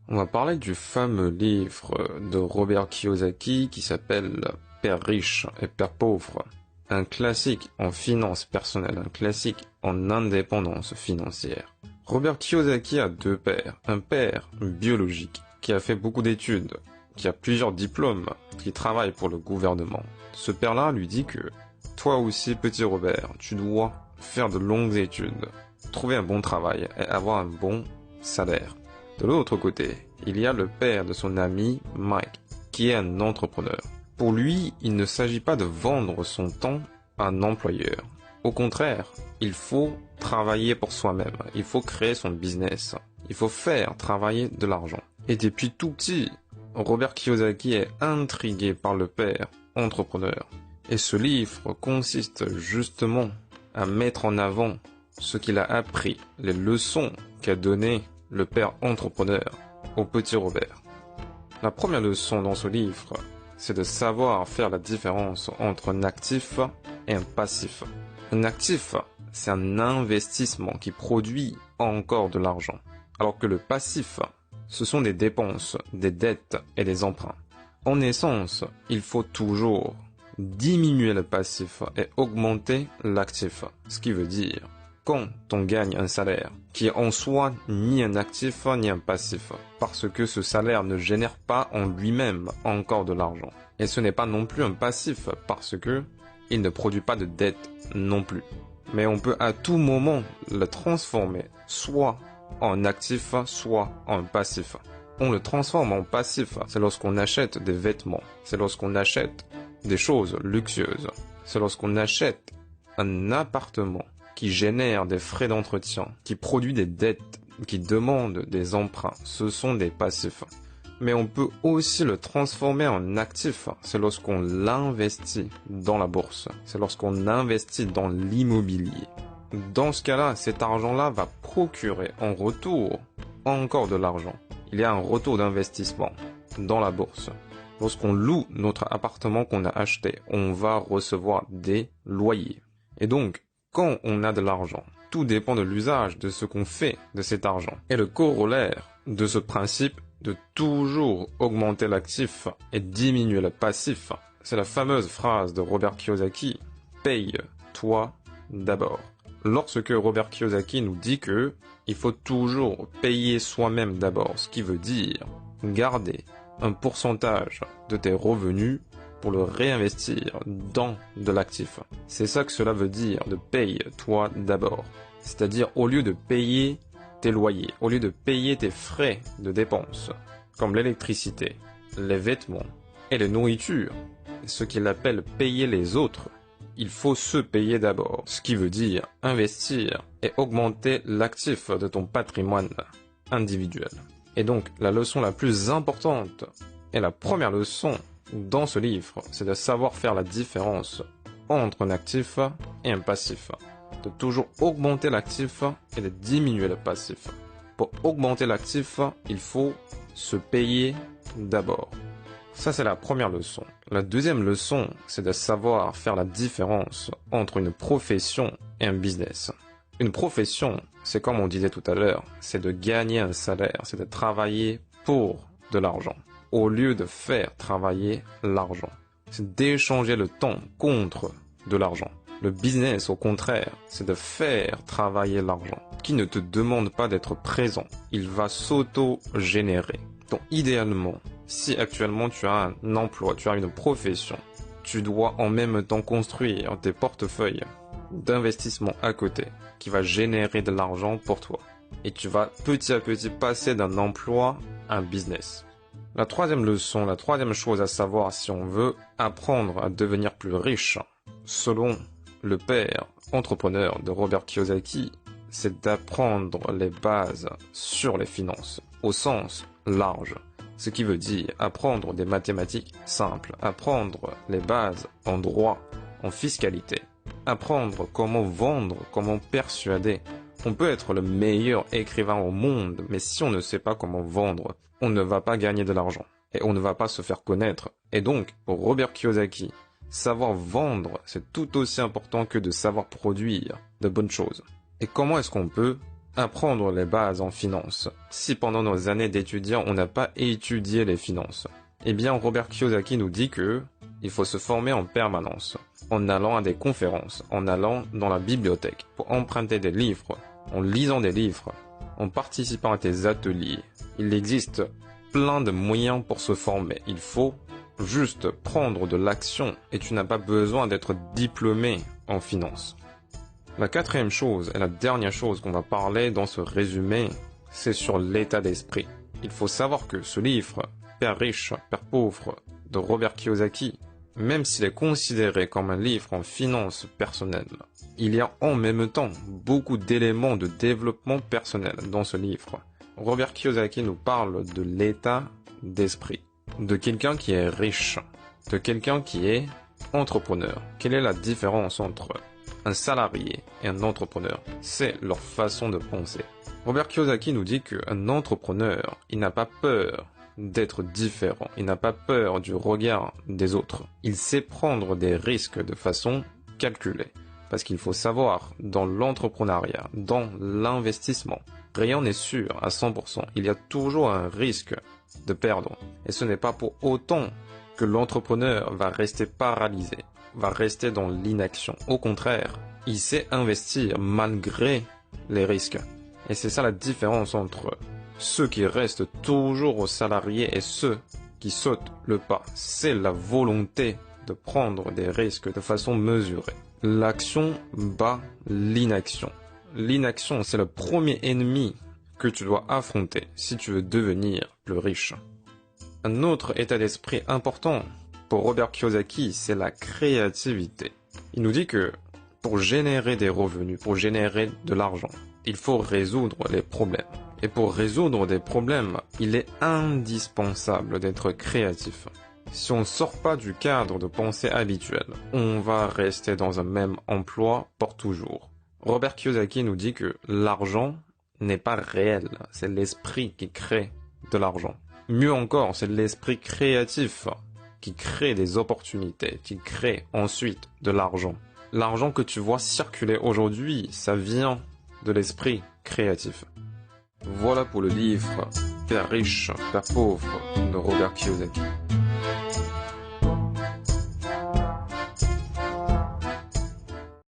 On va parler du fameux livre de Robert Kiyosaki qui s'appelle Père riche et Père pauvre. Un classique en finance personnelle, un classique en indépendance financière. Robert Kiyosaki a deux pères. Un père biologique qui a fait beaucoup d'études, qui a plusieurs diplômes, qui travaille pour le gouvernement. Ce père-là lui dit que toi aussi, petit Robert, tu dois faire de longues études, trouver un bon travail et avoir un bon salaire. De l'autre côté, il y a le père de son ami Mike, qui est un entrepreneur. Pour lui, il ne s'agit pas de vendre son temps à un employeur. Au contraire, il faut travailler pour soi-même. Il faut créer son business. Il faut faire travailler de l'argent. Et depuis tout petit, Robert Kiyosaki est intrigué par le père entrepreneur. Et ce livre consiste justement à mettre en avant ce qu'il a appris, les leçons qu'a données le père entrepreneur au petit Robert. La première leçon dans ce livre, c'est de savoir faire la différence entre un actif et un passif. Un actif, c'est un investissement qui produit encore de l'argent, alors que le passif, ce sont des dépenses, des dettes et des emprunts. En essence, il faut toujours diminuer le passif et augmenter l'actif, ce qui veut dire quand on gagne un salaire, qui est en soi ni un actif ni un passif, parce que ce salaire ne génère pas en lui-même encore de l'argent. Et ce n'est pas non plus un passif, parce que il ne produit pas de dette non plus. Mais on peut à tout moment le transformer, soit en actif, soit en passif. On le transforme en passif, c'est lorsqu'on achète des vêtements, c'est lorsqu'on achète des choses luxueuses, c'est lorsqu'on achète un appartement qui génère des frais d'entretien, qui produit des dettes, qui demande des emprunts. Ce sont des passifs. Mais on peut aussi le transformer en actif. C'est lorsqu'on l'investit dans la bourse. C'est lorsqu'on investit dans l'immobilier. Dans ce cas-là, cet argent-là va procurer en retour encore de l'argent. Il y a un retour d'investissement dans la bourse. Lorsqu'on loue notre appartement qu'on a acheté, on va recevoir des loyers. Et donc, quand on a de l'argent, tout dépend de l'usage de ce qu'on fait de cet argent. Et le corollaire de ce principe de toujours augmenter l'actif et diminuer le passif, c'est la fameuse phrase de Robert Kiyosaki, « Paye-toi d'abord ». Lorsque Robert Kiyosaki nous dit que il faut toujours payer soi-même d'abord, ce qui veut dire garder un pourcentage de tes revenus pour le réinvestir dans de l'actif. C'est ça que cela veut dire de paye-toi d'abord. C'est-à-dire au lieu de payer tes loyers, au lieu de payer tes frais de dépenses, comme l'électricité, les vêtements et la nourriture, ce qu'il appelle payer les autres, il faut se payer d'abord, ce qui veut dire investir et augmenter l'actif de ton patrimoine individuel. Et donc, la leçon la plus importante et la première leçon dans ce livre, c'est de savoir faire la différence entre un actif et un passif. De toujours augmenter l'actif et de diminuer le passif. Pour augmenter l'actif, il faut se payer d'abord. Ça, c'est la première leçon. La deuxième leçon, c'est de savoir faire la différence entre une profession et un business. Une profession, c'est comme on disait tout à l'heure, c'est de gagner un salaire, c'est de travailler pour de l'argent, au lieu de faire travailler l'argent. C'est d'échanger le temps contre de l'argent. Le business, au contraire, c'est de faire travailler l'argent, qui ne te demande pas d'être présent. Il va s'auto-générer. Donc, idéalement, si actuellement tu as un emploi, tu as une profession, tu dois en même temps construire tes portefeuilles d'investissement à côté, qui va générer de l'argent pour toi. Et tu vas petit à petit passer d'un emploi à un business. La troisième leçon, la troisième chose à savoir si on veut apprendre à devenir plus riche, selon le père entrepreneur de Robert Kiyosaki, c'est d'apprendre les bases sur les finances, au sens large. Ce qui veut dire apprendre des mathématiques simples, apprendre les bases en droit, en fiscalité, apprendre comment vendre, comment persuader. On peut être le meilleur écrivain au monde, mais si on ne sait pas comment vendre, on ne va pas gagner de l'argent et on ne va pas se faire connaître. Et donc, pour Robert Kiyosaki, savoir vendre, c'est tout aussi important que de savoir produire de bonnes choses. Et comment est-ce qu'on peut apprendre les bases en finance. Si pendant nos années d'étudiants, on n'a pas étudié les finances, eh bien Robert Kiyosaki nous dit que il faut se former en permanence, en allant à des conférences, en allant dans la bibliothèque, pour emprunter des livres, en lisant des livres, en participant à des ateliers. Il existe plein de moyens pour se former. Il faut juste prendre de l'action et tu n'as pas besoin d'être diplômé en finance. La quatrième chose et la dernière chose qu'on va parler dans ce résumé, c'est sur l'état d'esprit. Il faut savoir que ce livre, Père riche, Père pauvre, de Robert Kiyosaki, même s'il est considéré comme un livre en finance personnelle, il y a en même temps beaucoup d'éléments de développement personnel dans ce livre. Robert Kiyosaki nous parle de l'état d'esprit, de quelqu'un qui est riche, de quelqu'un qui est entrepreneur. Quelle est la différence entre un salarié et un entrepreneur? C'est leur façon de penser. Robert Kiyosaki nous dit qu'un entrepreneur, il n'a pas peur d'être différent, il n'a pas peur du regard des autres. Il sait prendre des risques de façon calculée. Parce qu'il faut savoir, dans l'entrepreneuriat, dans l'investissement, rien n'est sûr à 100%. Il y a toujours un risque de perdre. Et ce n'est pas pour autant que l'entrepreneur va rester paralysé, va rester dans l'inaction. Au contraire, il sait investir malgré les risques. Et c'est ça la différence entre ceux qui restent toujours aux salariés et ceux qui sautent le pas. C'est la volonté de prendre des risques de façon mesurée. L'action bat l'inaction. L'inaction, c'est le premier ennemi que tu dois affronter si tu veux devenir plus riche. Un autre état d'esprit important pour Robert Kiyosaki, c'est la créativité. Il nous dit que pour générer des revenus, pour générer de l'argent, il faut résoudre les problèmes. Et pour résoudre des problèmes, il est indispensable d'être créatif. Si on ne sort pas du cadre de pensée habituel, on va rester dans un même emploi pour toujours. Robert Kiyosaki nous dit que l'argent n'est pas réel, c'est l'esprit qui crée de l'argent. Mieux encore, c'est l'esprit créatif qui crée des opportunités, qui crée ensuite de l'argent. L'argent que tu vois circuler aujourd'hui, ça vient de l'esprit créatif. Voilà pour le livre Père riche, Père pauvre de Robert Kiyosaki.